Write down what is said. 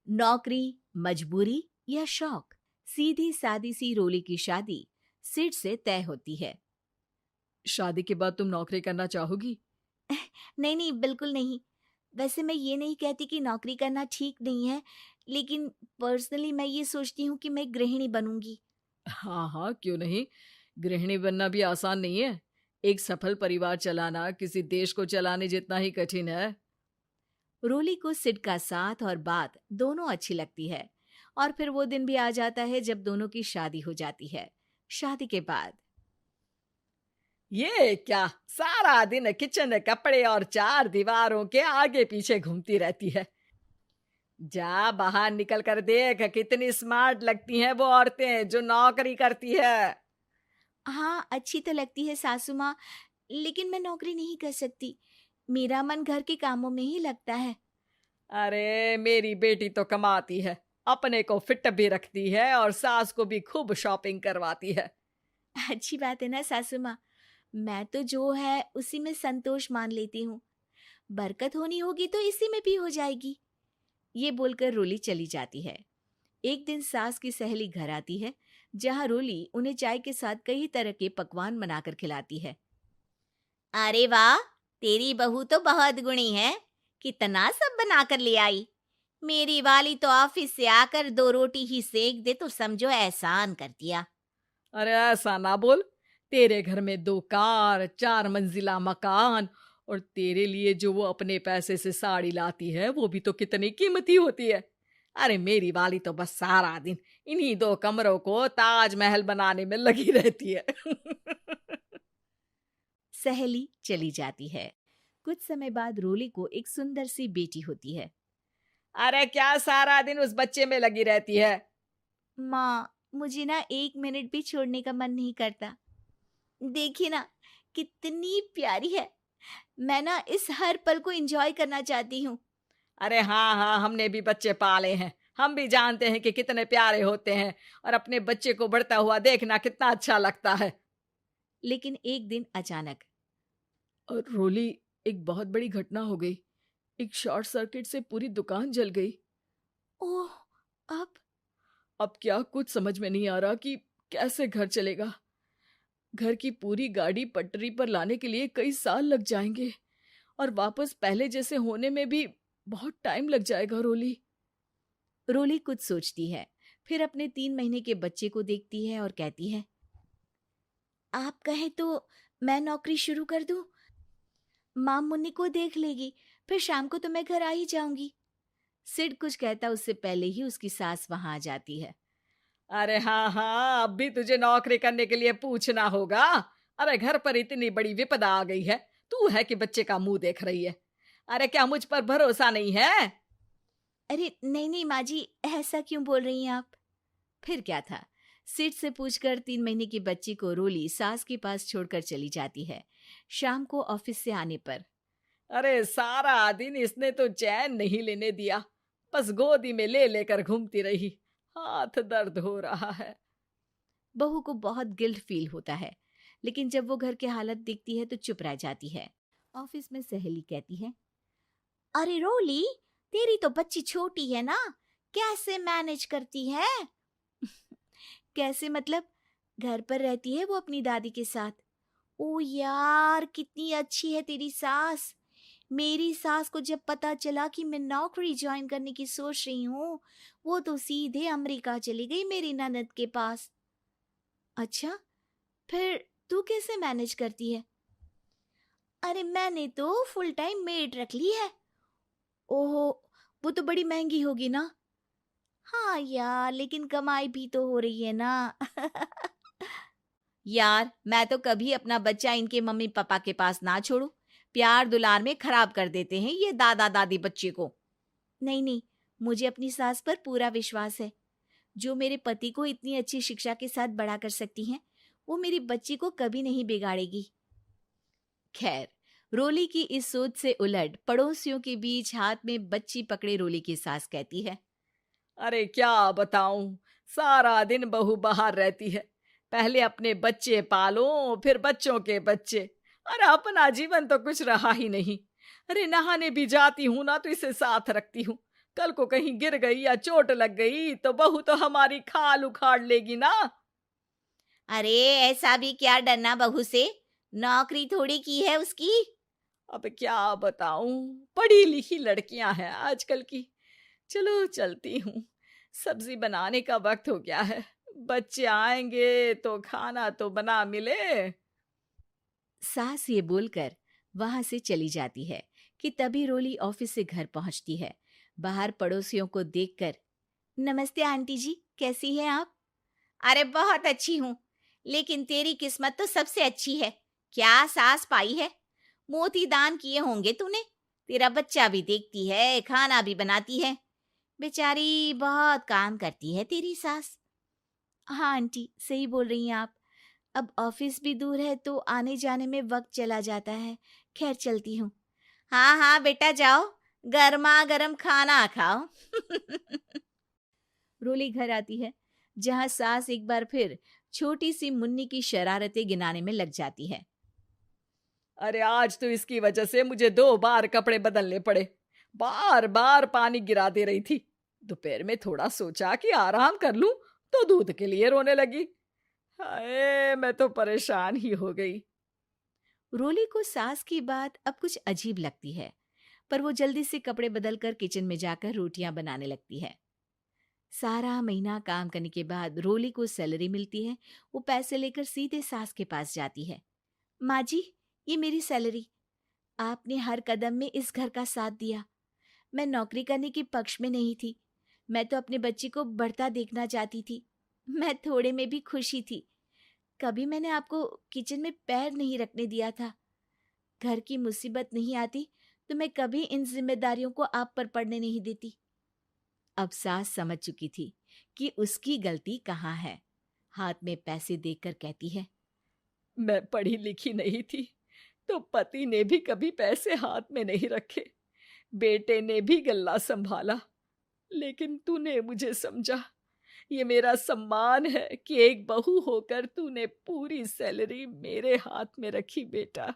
नौकरी, मजबूरी या शौक, सीधी सादी सी रोली की शादी सिड से तय होती है। शादी के बाद तुम नौकरी करना चाहोगी? नहीं नहीं, बिल्कुल नहीं। वैसे मैं ये नहीं कहती कि नौकरी करना ठीक नहीं है, लेकिन पर्सनली मैं ये सोचती हूँ कि मैं गृहिणी बनूंगी। हाँ हाँ, क्यों नहीं। गृहिणी बनना भी आसान नहीं है। एक सफल परिवार चलाना किसी देश को चलाने जितना ही कठिन है। रोली को सिड का साथ और बात दोनों अच्छी लगती है, और फिर वो दिन भी आ जाता है जब दोनों की शादी हो जाती है। शादी के बाद ये क्या, सारा दिन किचन कपड़े और चार दीवारों के आगे पीछे घूमती रहती है। जा बाहर निकल कर देख, कितनी स्मार्ट लगती हैं वो औरतें जो नौकरी करती है। हाँ, अच्छी तो लगती है सासू माँ, लेकिन मैं नौकरी नहीं कर सकती। मेरा मन घर के कामों में ही लगता है। अरे मेरी बेटी तो कमाती है, अपने को फिट भी रखती है और सास को भी खूब शॉपिंग करवाती है। अच्छी बात है ना सासू माँ। मैं तो जो है उसी में संतोष मान लेती हूँ। बरकत होनी होगी तो इसी में भी हो जाएगी। ये बोलकर रोली चली जाती है। एक दिन सास की सहेली घर आती है, जहाँ रोली उन्हें चाय के साथ कई तरह के पकवान बनाकर खिलाती है। अरे वाह, तेरी बहू तो बहुत गुणी है। कितना सब बनाकर ले आई। मेरी वाली तो ऑफिस से आकर 2 रोटी ही सेक दे तो समझो एहसान कर दिया। अरे ऐसा ना बोल। तेरे घर में 2 कार, 4 मंजिला मकान, और तेरे लिए जो वो अपने पैसे से साड़ी लाती है वो भी तो कितनी कीमती होती है। अरे मेरी वाली तो बस सारा दिन इन्हीं 2 कमरों को ताजमहल बनाने में लगी रहती है। सहेली चली जाती है। कुछ समय बाद रोली को एक सुंदर सी बेटी होती है। अरे क्या सारा दिन उस बच्चे में लगी रहती है। माँ, मुझे ना 1 मिनट भी छोड़ने का मन नहीं करता। देखिए ना, कितनी प्यारी है। मैं ना इस हर पल को एंजॉय करना चाहती हूँ। अरे हाँ हाँ, हमने भी बच्चे पाले हैं, हम भी जानते हैं कि कितने प्यारे होते हैं, और अपने बच्चे को बढ़ता हुआ देखना कितना अच्छा लगता है। लेकिन एक दिन अचानक और रोली, एक बहुत बड़ी घटना हो गई। एक शॉर्ट सर्किट से पूरी दुकान जल गई। ओह, अब अब क्या कुछ समझ में नहीं आ रहा कि कैसे घर चलेगा। घर की पूरी गाड़ी पटरी पर लाने के लिए कई साल लग जाएंगे, और वापस पहले जैसे होने में भी बहुत टाइम लग जाएगा। रोली रोली कुछ सोचती है, फिर अपने 3 महीने के बच्चे को देखती है और कहती है, आप कहें तो मैं नौकरी शुरू कर दूं? माँ मुन्नी को देख लेगी, फिर शाम को तो मैं घर आ ही जाऊंगी। सिड कुछ कहता उससे पहले ही उसकी सास वहां आ जाती है। अरे हाँ हाँ, अब भी तुझे नौकरी करने के लिए पूछना होगा। अरे घर पर इतनी बड़ी विपदा आ गई है, तू है कि बच्चे का मुंह देख रही है। अरे क्या मुझ पर भरोसा नहीं है? अरे नहीं नहीं माँ जी, ऐसा क्यों बोल रही हैं आप? फिर क्या था, सिड से पूछकर 3 महीने की बच्ची को रोली सास के पास छोड़कर चली जाती है। शाम को ऑफिस से आने पर अरे सारा दिन इसने तो चैन नहीं लेने दिया, बस गोदी में ले लेकर घूमती रही। हाथ दर्द हो रहा है। बहू को बहुत गिल्ट फील होता है, लेकिन जब वो घर की हालत देखती है तो चुप रह जाती है। ऑफिस में सहेली कहती है, अरे रोली, तेरी तो बच्ची छोटी है ना, कैसे मैनेज करती है? कैसे मतलब? घर पर रहती है वो अपनी दादी के साथ। ओ यार, कितनी अच्छी है तेरी सास। मेरी सास को जब पता चला कि मैं नौकरी ज्वाइन करने की सोच रही हूँ, वो तो सीधे अमेरिका चली गई मेरी ननद के पास। अच्छा, फिर तू कैसे मैनेज करती है? अरे मैंने तो फुल टाइम मेड रख ली है। ओहो, वो तो बड़ी महंगी होगी ना? हाँ यार, लेकिन कमाई भी तो हो रही है ना। यार, मैं तो कभी अपना बच्चा इनके मम्मी पापा के पास ना छोड़ू। प्यार दुलार में खराब कर देते हैं ये दादा दादी बच्चे को। नहीं नहीं, मुझे अपनी सास पर पूरा विश्वास है। जो मेरे पति को इतनी अच्छी शिक्षा के साथ बड़ा कर सकती हैं, वो मेरी बच्ची को कभी नहीं बिगाड़ेगी। खैर, रोली की इस सोच से उलट पड़ोसियों के बीच हाथ में बच्ची पकड़े रोली की सास कहती है, अरे क्या बताऊं, सारा दिन बहू बाहर रहती है। पहले अपने बच्चे पालो, फिर बच्चों के बच्चे। अरे अपना जीवन तो कुछ रहा ही नहीं। अरे नहाने भी जाती हूं ना तो इसे साथ रखती हूँ, कल को कहीं गिर गई या चोट लग गई तो बहू तो हमारी खाल उखाड़ लेगी ना। अरे ऐसा भी क्या डरना बहू से, नौकरी थोड़ी की है उसकी। अब क्या बताऊं, पढ़ी लिखी लड़कियां हैं आजकल की। चलो चलती हूँ, सब्जी बनाने का वक्त हो गया है। बच्चे आएंगे तो खाना तो बना मिले। सास ये बोलकर वहां से चली जाती है कि तभी रोली ऑफिस से घर पहुंचती है। बाहर पड़ोसियों को देखकर, नमस्ते आंटी जी, कैसी हैं आप? अरे बहुत अच्छी हूँ, लेकिन तेरी किस्मत तो सबसे अच्छी है। क्या सास पाई है, मोती दान किए होंगे तूने। तेरा बच्चा भी देखती है, खाना भी बनाती है। बेचारी बहुत काम करती है तेरी सास। हाँ आंटी, सही बोल रही हैं आप। अब ऑफिस भी दूर है तो आने जाने में वक्त चला जाता है। खैर चलती हूँ। हाँ हाँ बेटा जाओ, गर्मा गर्म खाना खाओ। रोली घर आती है, जहाँ सास एक बार फिर छोटी सी मुन्नी की शरारतें गिनाने में लग जाती है। अरे आज तो इसकी वजह से मुझे 2 बार कपड़े बदलने पड़े। बार बार पानी गिरा दे रही थी। दोपहर में थोड़ा सोचा कि आराम कर लूं तो दूध के लिए रोने लगी। हाय, मैं तो परेशान ही हो गई। रोली को सास की बात अब कुछ अजीब लगती है, पर वो जल्दी से कपड़े बदलकर किचन में जाकर रोटियां बनाने लगती है। सारा महीना काम करने के बाद रोली को सैलरी मिलती है। वो पैसे लेकर सीधे सास के पास जाती है। माँ जी, ये मेरी सैलरी। आपने हर कदम में इस घर का साथ दिया। मैं नौकरी करने के पक्ष में नहीं थी। मैं तो अपने बच्चे को बढ़ता देखना चाहती थी। मैं थोड़े में भी खुशी थी। कभी मैंने आपको किचन में पैर नहीं रखने दिया था। घर की मुसीबत नहीं आती तो मैं कभी इन जिम्मेदारियों को आप पर पड़ने नहीं देती। अब सास समझ चुकी थी कि उसकी गलती कहाँ है। हाथ में पैसे देखकर कहती है, मैं पढ़ी लिखी नहीं थी तो पति ने भी कभी पैसे हाथ में नहीं रखे। बेटे ने भी गल्ला संभाला, लेकिन तूने मुझे समझा। ये मेरा सम्मान है कि एक बहू होकर तूने पूरी सैलरी मेरे हाथ में रखी बेटा।